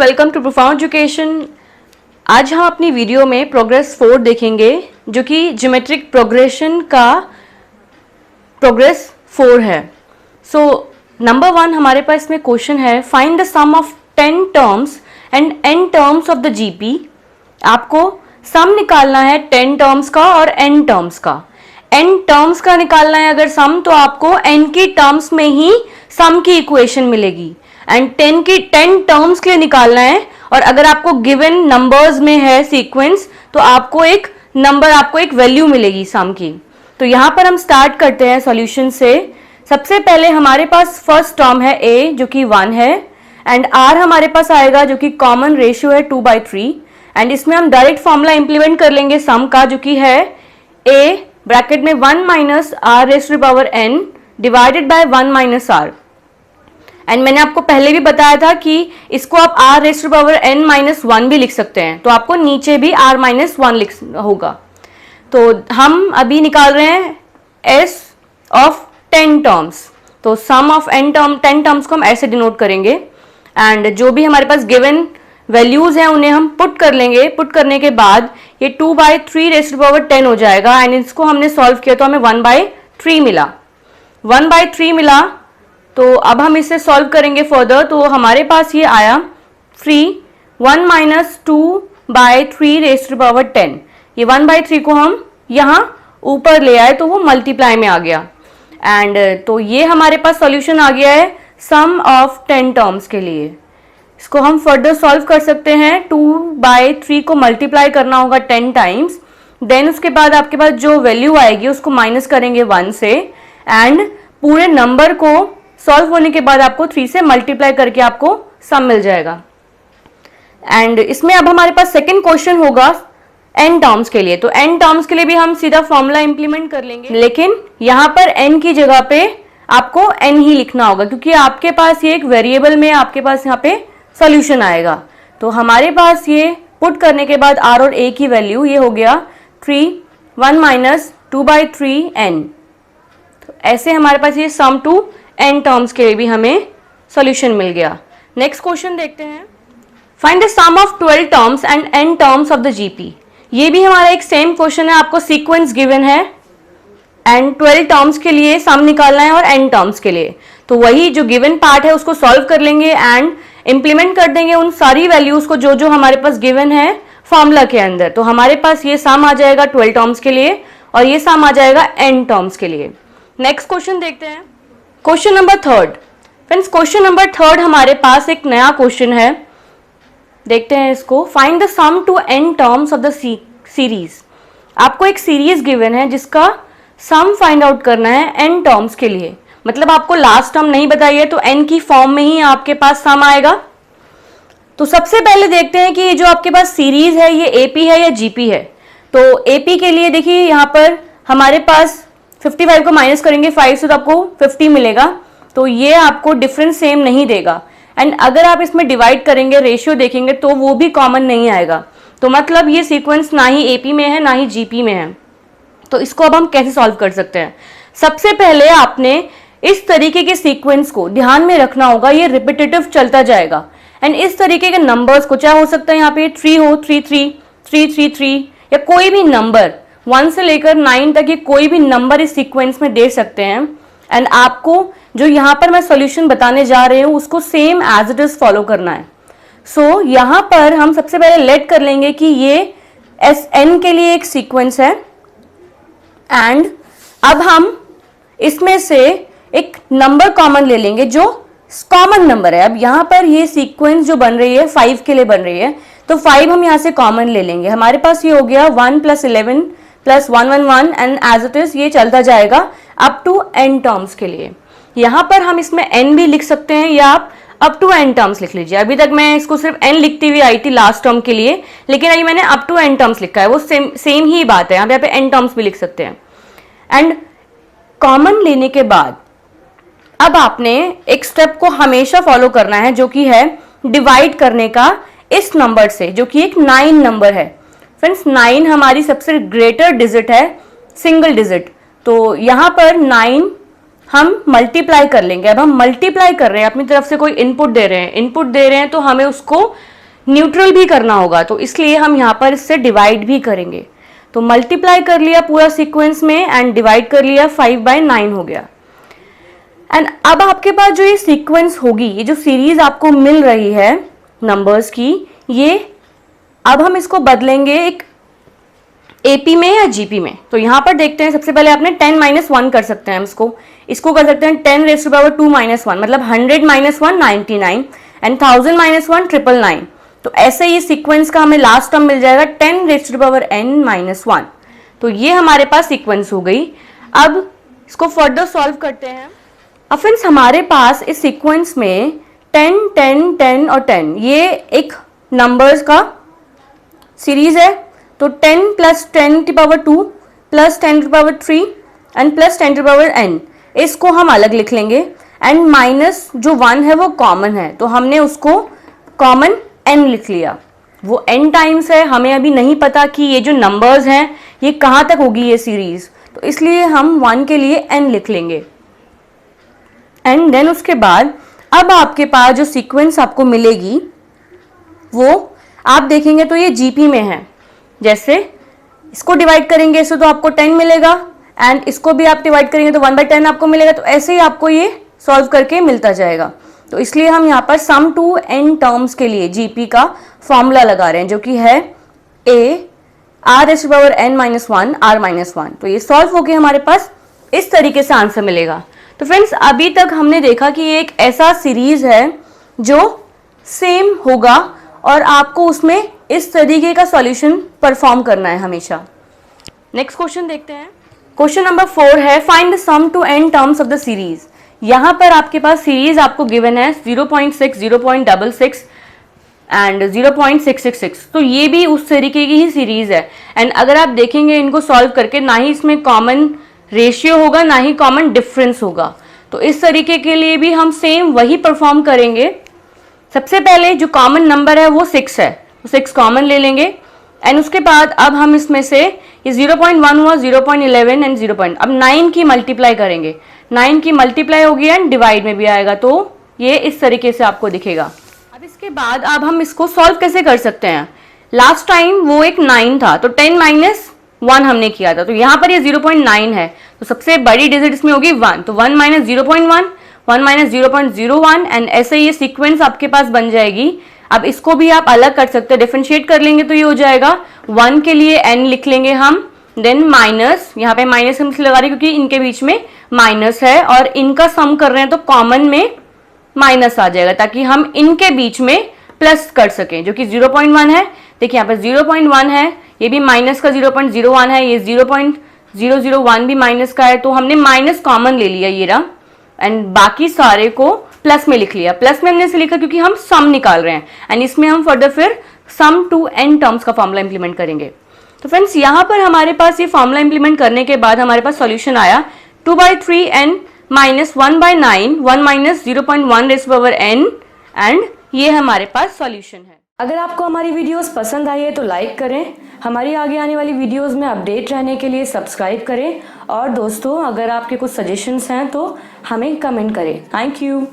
Welcome to profound education. आज हम अपनी वीडियो में प्रोग्रेस 4 देखेंगे जो कि ज्योमेट्रिक प्रोग्रेशन का प्रोग्रेस 4 है। सो नंबर 1 हमारे पास इसमें क्वेश्चन है, find the sum of 10 terms and n terms of the GP. आपको सम निकालना है 10 टर्म्स का और n टर्म्स का। n टर्म्स का निकालना है अगर सम, तो आपको n की टर्म्स में ही सम की इक्वेशन मिलेगी एंड 10 टर्म्स के लिए निकालना है। और अगर आपको गिवन नंबर्स में है सीक्वेंस तो आपको एक नंबर, आपको एक वैल्यू मिलेगी सम की। तो यहां पर हम स्टार्ट करते हैं सॉल्यूशन से। सबसे पहले हमारे पास फर्स्ट टर्म है a जो कि 1 है एंड r हमारे पास आएगा जो कि कॉमन रेशियो है 2/3 एंड इसमें हम डायरेक्ट फॉर्मूला इंप्लीमेंट कर लेंगे सम का जो कि है a ब्रैकेट में 1 minus r raise to the power n divided by 1 minus r। And मैंने आपको पहले भी बताया था कि इसको आप r raise to the power n minus 1 भी लिख सकते हैं, तो आपको नीचे भी r माइनस 1 लिख होगा। तो हम अभी निकाल रहे हैं s ऑफ 10 टर्म्स। तो सम ऑफ 10 टर्म्स को हम ऐसे डिनोट करेंगे एंड जो भी हमारे पास गिवन वैल्यूज हैं उन्हें हम पुट कर लेंगे। पुट करने के बाद ये 2/3 रेज़ टू द पावर 10 हो जाएगा एंड इसको हमने सॉल्व किया तो हमें 1/3 मिला। 1/3 मिला तो अब हम इसे सॉल्व करेंगे फर्दर। तो हमारे पास ये आया 1 minus 2/3 raise to the power 10। ये 1/3 को हम यहाँ ऊपर ले आए तो वो मल्टीप्लाई में आ गया एंड तो ये हमारे पास सॉल्यूशन आ गया है सम ऑफ 10 टर्म्स के लिए। इसको हम फर्दर सॉल्व कर सकते हैं। 2/3 को मल्टीप्लाई करना होगा 10 टाइम्स, देन उसके बाद आपके पास जो वैल्यू आएगी उसको माइनस करेंगे 1 से एंड पूरे नंबर को सॉल्व होने के बाद आपको 3 से मल्टीप्लाई करके आपको सम मिल जाएगा। एंड इसमें अब हमारे पास सेकंड क्वेश्चन होगा n टर्म्स के लिए। तो n टर्म्स के लिए भी हम सीधा फॉर्मूला इंप्लीमेंट कर लेंगे, लेकिन यहाँ पर n की जगह पे आपको n ही लिखना होगा क्योंकि आपके पास ये एक वेरिएबल में आपके पास यहाँ पे सॉल्यूशन आएगा। तो हमारे पास ये पुट करने के बाद r और a की वैल्यू ये हो गया 1 माइनस 2/3 n। तो ऐसे हमारे पास ये सम टू n टर्म्स के लिए भी हमें सॉल्यूशन मिल गया। नेक्स्ट क्वेश्चन देखते हैं, find the sum of 12 terms and n terms of the GP. ये भी हमारा एक सेम क्वेश्चन है, आपको सीक्वेंस गिवन है एंड 12 टर्म्स के लिए सम निकालना है और n टर्म्स के लिए। तो वही जो गिवन पार्ट है उसको सॉल्व कर लेंगे एंड इंप्लीमेंट कर देंगे उन सारी वैल्यूज को जो जो हमारे पास गिवन है फॉर्मूला के अंदर। तो हमारे पास ये सम आ जाएगा 12 टर्म्स के लिए और ये सम आ जाएगा n टर्म्स के लिए। नेक्स्ट क्वेश्चन देखते हैं, question number 3। Friends question number 3 हमारे पास एक नया क्वेश्चन है, देखते हैं इसको। Find the sum to n terms of the series. आपको एक सीरीज गिवन है जिसका सम फाइंड आउट करना है n टर्म्स के लिए। मतलब आपको लास्ट टर्म नहीं बताई है तो n की फॉर्म में ही आपके पास सम आएगा। तो सबसे पहले देखते हैं कि ये जो आपके पास सीरीज है ये AP है या GP है। तो AP के लिए देखिए यहाँ पर हमारे पास 55 को माइनस करेंगे 5 से तो आपको 50 मिलेगा। तो ये आपको डिफरेंस सेम नहीं देगा एंड अगर आप इसमें डिवाइड करेंगे रेशियो देखेंगे तो वो भी कॉमन नहीं आएगा। तो मतलब ये सीक्वेंस ना ही AP में है ना ही GP में है। तो इसको अब हम कैसे सॉल्व कर सकते हैं? सबसे पहले आपने इस तरीके के सीक्वेंस को ध्यान में रखना होगा, ये रिपीटेटिव चलता जाएगा एंड इस तरीके के नंबर्स को, चाहे हो सकता है यहाँ पे 3 हो 3 3 3 3 या कोई भी नंबर 1 से लेकर 9 तक, ये कोई भी नंबर इस सीक्वेंस में दे सकते हैं एंड आपको जो यहाँ पर मैं सॉल्यूशन बताने जा रही हूँ उसको same as it is follow करना है। सो यहाँ पर हम सबसे पहले लेट कर लेंगे कि ये Sn के लिए एक सीक्वेंस है एंड अब हम इसमें से एक नंबर कॉमन ले लेंगे जो कॉमन नंबर है। अब यहाँ पर ये सीक्वेंस जो बन रही है 5 के लिए बन रही है, तो 5 हम यहाँ से कॉमन ले लेंगे। हमारे पास ये हो गया 1 + 11 + 1 1 1 एंड एज इट इज ये चलता जाएगा अप टू n टर्म्स के लिए। यहाँ पर हम इसमें n भी लिख सकते हैं या आप अप टू n टर्म्स लिख लीजिए। अभी तक मैं इसको सिर्फ n लिखती हुई आई थी लास्ट टर्म के लिए, लेकिन अभी मैंने अप टू n टर्म्स लिखा है, वो सेम ही बात है। यहाँ पे n टर्म्स भी लिख सकते हैं एंड कॉमन लेने के बाद अब आपने एक स्टेप को हमेशा फॉलो करना है जो कि है डिवाइड करने का इस नंबर से जो कि एक 9 नंबर है। फ्रेंड्स 9 हमारी सबसे ग्रेटर डिजिट है, सिंगल डिजिट। तो यहाँ पर 9 हम मल्टीप्लाई कर लेंगे। अब हम मल्टीप्लाई कर रहे हैं, अपनी तरफ से कोई इनपुट दे रहे हैं तो हमें उसको न्यूट्रल भी करना होगा, तो इसलिए हम यहाँ पर इससे डिवाइड भी करेंगे। तो मल्टीप्लाई कर लिया पूरा सीक्वेंस में एंड डिवाइड कर लिया, 5/9 हो गया। एंड अब आपके पास जो ये सीक्वेंस होगी, ये जो सीरीज आपको मिल रही है नंबर्स की, ये अब हम इसको बदलेंगे एक एपी में या जीपी में। तो यहां पर देखते हैं, सबसे पहले आपने 10-1 कर सकते हैं हम इसको कर सकते हैं 10⁻²⁻1, मतलब 100-1 99 एंड 1000-1 999। तो ऐसे ही सीक्वेंस का हमें लास्ट टर्म मिल जाएगा 10⁻n-1। तो ये हमारे पास सीक्वेंस हो गई। अब इसको फर्दर सॉल्व करते हैं। अब फ्रेंड्स हमारे पास इस सीक्वेंस में 10, 10, 10 और 10 ये एक नंबर्स का सीरीज है। तो 10 + 10⁻2 + 10⁻3 एंड + 10⁻n, इसको हम अलग लिख लेंगे। एंड माइनस जो 1 है वो कॉमन है, तो हमने उसको कॉमन n लिख लिया। वो n टाइम्स है, हमें अभी नहीं पता कि ये जो नंबर्स हैं ये कहाँ तक होगी ये सीरीज, तो इसलिए हम 1 के लिए n लिख लेंगे। एंड देन उसके बाद अब आपके पास जो सीक्वेंस आपको मिलेगी वो आप देखेंगे तो ये जीपी में है। जैसे इसको डिवाइड करेंगे इससे तो आपको 10 मिलेगा, एंड इसको भी आप डिवाइड करेंगे तो 1/10 आपको मिलेगा। तो ऐसे ही आपको ये सॉल्व करके मिलता जाएगा। तो इसलिए हम यहाँ पर सम टू n टर्म्स के लिए जीपी का फॉर्मूला लगा रहे हैं, जो कि है r⁻n-1 r-1। तो ये सॉल्व होके हमारे पास इस तरीके से आंसर मिलेगा। तो फ्रेंड्स अभी तक हमने देखा कि ये एक ऐसा सीरीज है जो सेम होगा और आपको उसमें इस तरीके का सॉल्यूशन परफॉर्म करना है हमेशा। नेक्स्ट क्वेश्चन देखते हैं। क्वेश्चन नंबर 4 है, find the sum to n terms of the series. यहाँ पर आपके पास सीरीज आपको गिवन है 0.6, 0.66 एंड 0.666। तो ये भी उस तरीके की ही सीरीज है। एंड अगर आप देखेंगे इनको सॉल्व करके, ना ही इसमें कॉमन रेशियो होगा ना ही कॉमन डिफरेंस होगा। तो इस तरीके के लिए भी हम सेम वही परफॉर्म करेंगे। सबसे पहले जो कॉमन नंबर है वो 6 है, तो 6 कॉमन ले लेंगे। एंड उसके बाद अब हम इसमें से ये 0.1 हुआ, 0.11 एंड 0. अब 9 की मल्टीप्लाई करेंगे, 9 की मल्टीप्लाई होगी एंड डिवाइड में भी आएगा, तो ये इस तरीके से आपको दिखेगा। अब इसके बाद अब हम इसको सॉल्व कैसे कर सकते हैं। लास्ट टाइम वो एक 9 था, तो 10-1 हमने किया था, तो यहाँ पर ये 0.9 है, तो सबसे बड़ी डिजिट इसमें होगी 1, तो 1 - 0.1, 1 - 0.01 एंड ऐसे ये सीक्वेंस आपके पास बन जाएगी। अब इसको भी आप अलग कर सकते हैं, डिफरेंशिएट कर लेंगे तो ये हो जाएगा 1 के लिए n लिख लेंगे हम, देन माइनस, यहाँ पे माइनस हम इसलिए लगा रहे हैं क्योंकि इनके बीच में माइनस है और इनका सम कर रहे हैं तो कॉमन में माइनस आ जाएगा, ताकि हम इनके बीच में प्लस कर सकें, जो कि 0.1 है। देखिए यहाँ पर 0.1 है, ये भी माइनस का 0.01 है, ये 0.001 भी माइनस का है, तो हमने माइनस कॉमन ले लिया ये रहा एंड बाकी सारे को प्लस में लिख लिया। प्लस में हमने इसे लिखा क्योंकि हम सम निकाल रहे हैं एंड इसमें हम फर्दर फिर सम टू n टर्म्स का फॉर्मूला इंप्लीमेंट करेंगे। तो फ्रेंड्स यहाँ पर हमारे पास ये फॉर्मूला इंप्लीमेंट करने के बाद हमारे पास सॉल्यूशन आया 2/3n - 1/9, 1 - 0.1n एंड ये हमारे पास सॉल्यूशन है। अगर आपको हमारी वीडियोस पसंद आई है तो लाइक करें, हमारी आगे आने वाली वीडियोस में अपडेट रहने के लिए सब्सक्राइब करें और दोस्तों अगर आपके कुछ सजेशंस हैं तो हमें कमेंट करें। Thank you.